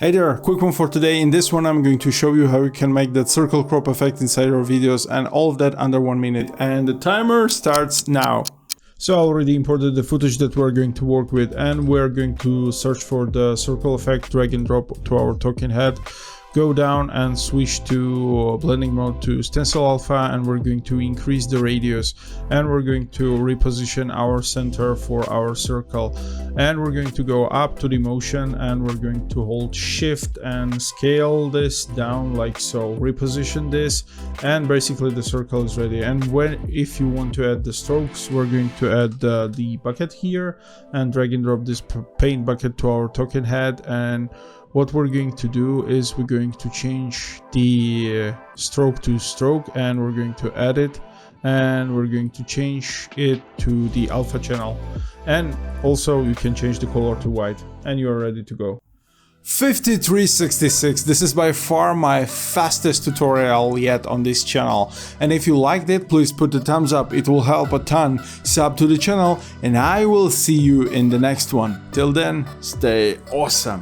Hey there, quick one for today. In this one I'm going to show you how you can make that circle crop effect inside your videos and all of that under 1 minute. And the timer starts now. So I already imported the footage that we're going to work with, and we're going to search for the circle effect, drag and drop to our talking head, go down and switch to blending mode to stencil alpha, and we're going to increase the radius, and we're going to reposition our center for our circle, and we're going to go up to the motion, and we're going to hold shift and scale this down like so, reposition this, and basically the circle is ready. And if you want to add the strokes, we're going to add the bucket here and drag and drop this paint bucket to our talking head. And what we're going to do is we're going to change the stroke to stroke, and we're going to add it, and we're going to change it to the alpha channel, and also you can change the color to white, and you are ready to go. 5366. This is by far my fastest tutorial yet on this channel, and if you liked it, please put the thumbs up, it will help a ton. Sub to the channel, and I will see you in the next one. Till then, stay awesome.